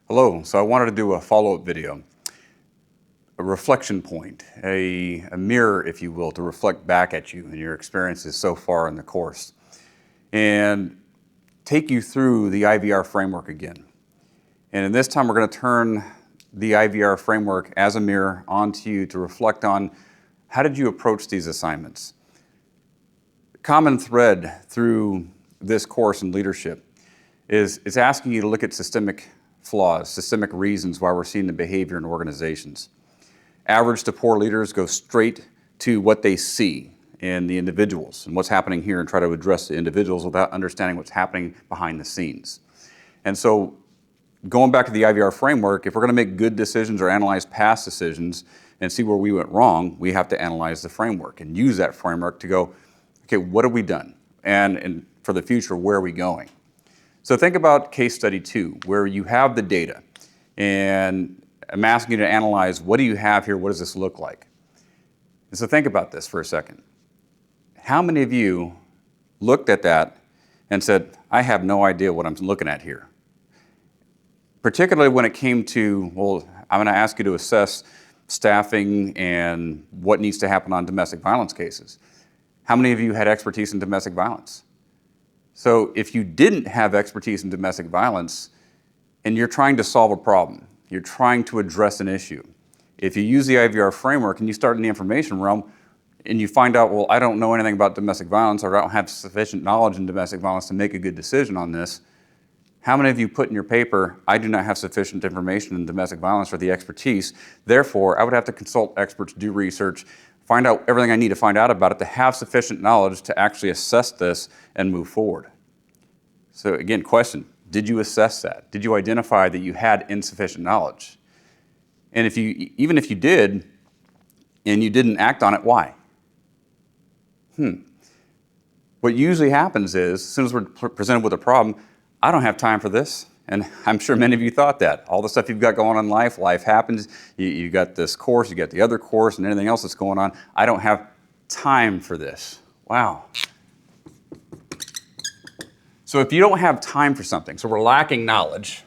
Hello, so I wanted to do a follow-up video, a reflection point, a mirror, if you will, to reflect back at you and your experiences so far in the course, and take you through the IVR framework again. And in this time, we're going to turn the IVR framework as a mirror onto you to reflect on how did you approach these assignments. The common thread through this course in leadership is asking you to look at systemic flaws, systemic reasons why we're seeing the behavior in organizations. Average to poor leaders go straight to what they see in the individuals and what's happening here and try to address the individuals without understanding what's happening behind the scenes. And so going back to the IVR framework, if we're going to make good decisions or analyze past decisions and see where we went wrong, we have to analyze the framework and use that framework to go, okay, what have we done? And for the future, where are we going? So think about case study 2, where you have the data, and I'm asking you to analyze, what do you have here? What does this look like? And so think about this for a second. How many of you looked at that and said, I have no idea what I'm looking at here? Particularly when it came to, well, I'm going to ask you to assess staffing and what needs to happen on domestic violence cases. How many of you had expertise in domestic violence? So if you didn't have expertise in domestic violence and you're trying to solve a problem, you're trying to address an issue, if you use the IVR framework and you start in the information realm and you find out, well, I don't know anything about domestic violence or I don't have sufficient knowledge in domestic violence to make a good decision on this, how many of you put in your paper, I do not have sufficient information in domestic violence or the expertise, therefore I would have to consult experts, do research, find out everything I need to find out about it to have sufficient knowledge to actually assess this and move forward. So again, question, did you assess that? Did you identify that you had insufficient knowledge? And even if you did, and you didn't act on it, why? What usually happens is, as soon as we're presented with a problem, I don't have time for this. And I'm sure many of you thought that. All the stuff you've got going on in life happens. You got this course, you got the other course, and anything else that's going on. I don't have time for this. Wow. So if you don't have time for something, so we're lacking knowledge,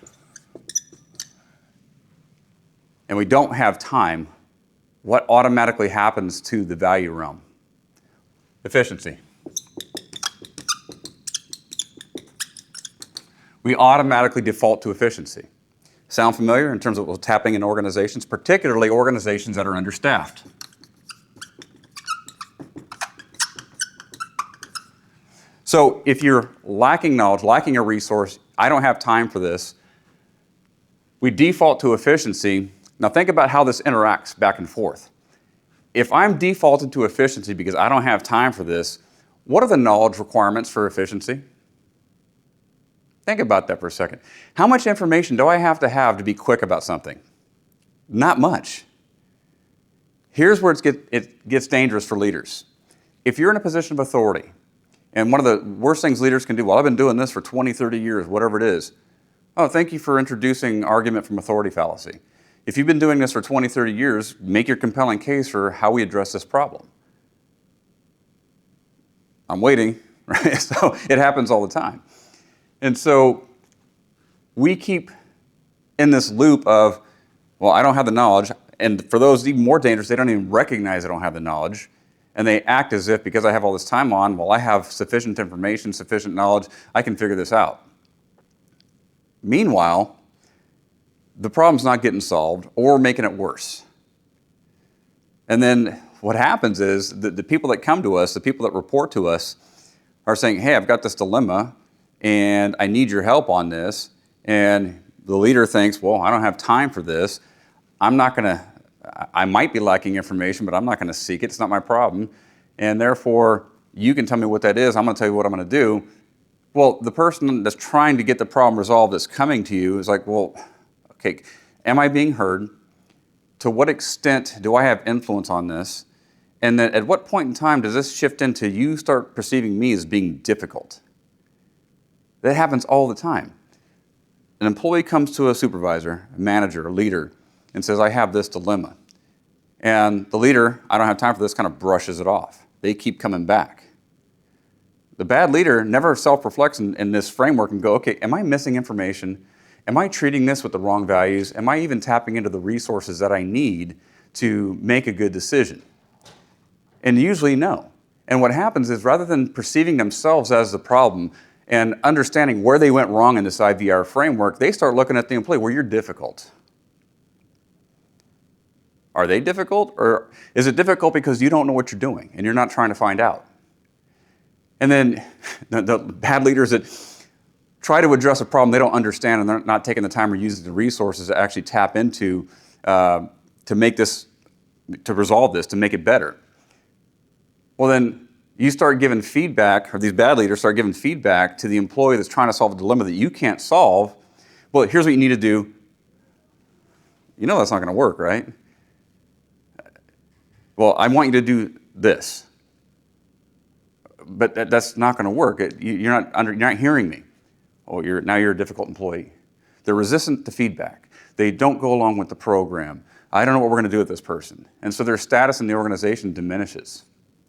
and we don't have time, what automatically happens to the value realm? Efficiency. We automatically default to efficiency. Sound familiar in terms of what's happening in organizations, particularly organizations that are understaffed? So if you're lacking knowledge, lacking a resource, I don't have time for this, we default to efficiency. Now think about how this interacts back and forth. If I'm defaulted to efficiency because I don't have time for this, what are the knowledge requirements for efficiency? Think about that for a second. How much information do I have to be quick about something? Not much. Here's where it gets dangerous for leaders. If you're in a position of authority, and one of the worst things leaders can do, well, I've been doing this for 20, 30 years, whatever it is. Oh, thank you for introducing argument from authority fallacy. If you've been doing this for 20, 30 years, make your compelling case for how we address this problem. I'm waiting, right? So it happens all the time. And so we keep in this loop of, well, I don't have the knowledge. And for those even more dangerous, they don't even recognize they don't have the knowledge. And they act as if, because I have all this time on, well, I have sufficient information, sufficient knowledge, I can figure this out. Meanwhile, the problem's not getting solved or making it worse. And then what happens is the people that come to us, the people that report to us, are saying, hey, I've got this dilemma, and I need your help on this. And the leader thinks, well, I don't have time for this. I might be lacking information, but I'm not going to seek it. It's not my problem. And therefore, you can tell me what that is. I'm going to tell you what I'm going to do. Well, the person that's trying to get the problem resolved that's coming to you is like, well, okay, am I being heard? To what extent do I have influence on this? And then at what point in time does this shift into you start perceiving me as being difficult? That happens all the time. An employee comes to a supervisor, a manager, a leader, and says, I have this dilemma. And the leader, I don't have time for this, kind of brushes it off. They keep coming back. The bad leader never self-reflects in this framework and go, okay, am I missing information? Am I treating this with the wrong values? Am I even tapping into the resources that I need to make a good decision? And usually no. And what happens is rather than perceiving themselves as the problem and understanding where they went wrong in this IVR framework, they start looking at the employee, well, you're difficult. Are they difficult? Or is it difficult because you don't know what you're doing and you're not trying to find out? And then the bad leaders that try to address a problem they don't understand and they're not taking the time or using the resources to actually tap into to make this, to resolve this, to make it better. Well, then you start giving feedback, or these bad leaders start giving feedback to the employee that's trying to solve a dilemma that you can't solve. Well, here's what you need to do. You know that's not going to work, right? Well, I want you to do this. But that's not going to work. You're not hearing me. Oh, now you're a difficult employee. They're resistant to feedback. They don't go along with the program. I don't know what we're going to do with this person. And so their status in the organization diminishes.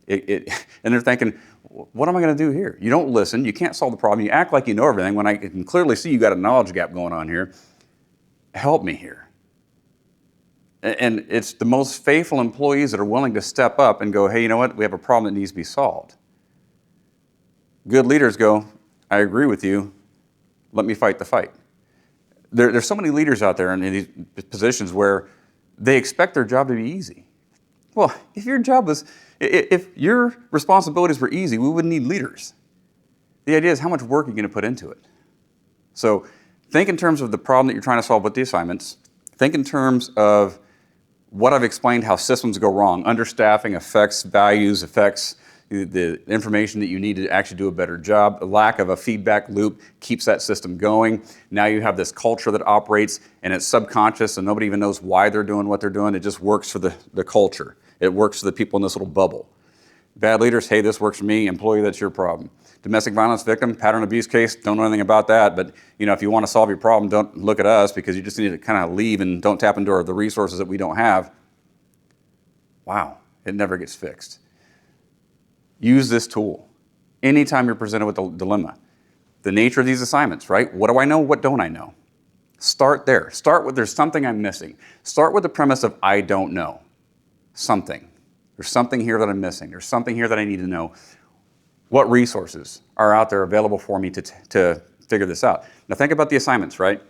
And they're thinking, what am I going to do here? You don't listen. You can't solve the problem. You act like you know everything when I can clearly see you got a knowledge gap going on here. Help me here. And it's the most faithful employees that are willing to step up and go, hey, you know what? We have a problem that needs to be solved. Good leaders go, I agree with you. Let me fight the fight. There's so many leaders out there in these positions where they expect their job to be easy. Well, if your responsibilities were easy, we wouldn't need leaders. The idea is how much work you're going to put into it. So think in terms of the problem that you're trying to solve with the assignments. Think in terms of what I've explained, how systems go wrong. Understaffing affects values, affects the information that you need to actually do a better job. The lack of a feedback loop keeps that system going. Now you have this culture that operates and it's subconscious and nobody even knows why they're doing what they're doing. It just works for the culture. It works for the people in this little bubble. Bad leaders, hey, this works for me. Employee, that's your problem. Domestic violence victim, pattern abuse case, don't know anything about that. But if you want to solve your problem, don't look at us because you just need to kind of leave and don't tap into the resources that we don't have. Wow, it never gets fixed. Use this tool anytime you're presented with a dilemma. The nature of these assignments, right? What do I know? What don't I know? Start there. Start with there's something I'm missing. Start with the premise of I don't know something. There's something here that I'm missing. There's something here that I need to know. What resources are out there available for me to figure this out? Now think about the assignments, right?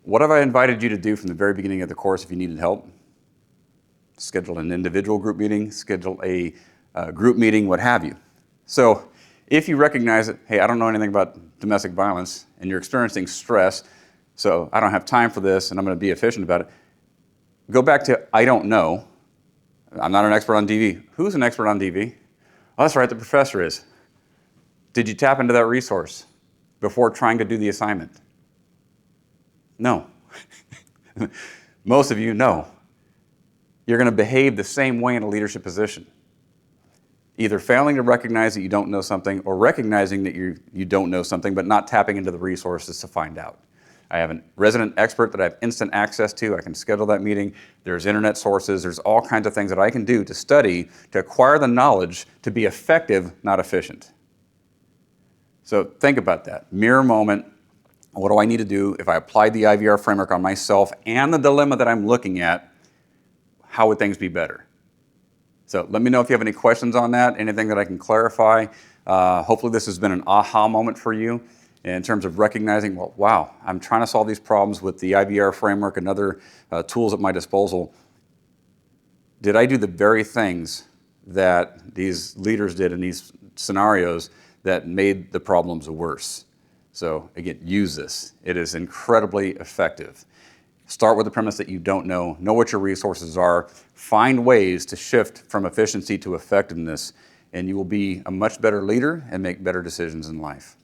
What have I invited you to do from the very beginning of the course if you needed help? Schedule an individual group meeting, schedule a group meeting, what have you. So if you recognize that, hey, I don't know anything about domestic violence and you're experiencing stress, so I don't have time for this and I'm going to be efficient about it, go back to I don't know. I'm not an expert on DV. Who's an expert on DV? Oh, that's right, the professor is. Did you tap into that resource before trying to do the assignment? No. Most of you, no. You're going to behave the same way in a leadership position. Either failing to recognize that you don't know something or recognizing that you don't know something but not tapping into the resources to find out. I have a resident expert that I have instant access to. I can schedule that meeting. There's internet sources. There's all kinds of things that I can do to study, to acquire the knowledge, to be effective, not efficient. So think about that. Mirror moment. What do I need to do if I applied the IVR framework on myself and the dilemma that I'm looking at? How would things be better? So let me know if you have any questions on that, anything that I can clarify. Hopefully this has been an aha moment for you in terms of recognizing, well, wow, I'm trying to solve these problems with the IVR framework and other tools at my disposal. Did I do the very things that these leaders did in these scenarios that made the problems worse? So again, use this. It is incredibly effective. Start with the premise that you don't know what your resources are, find ways to shift from efficiency to effectiveness, and you will be a much better leader and make better decisions in life.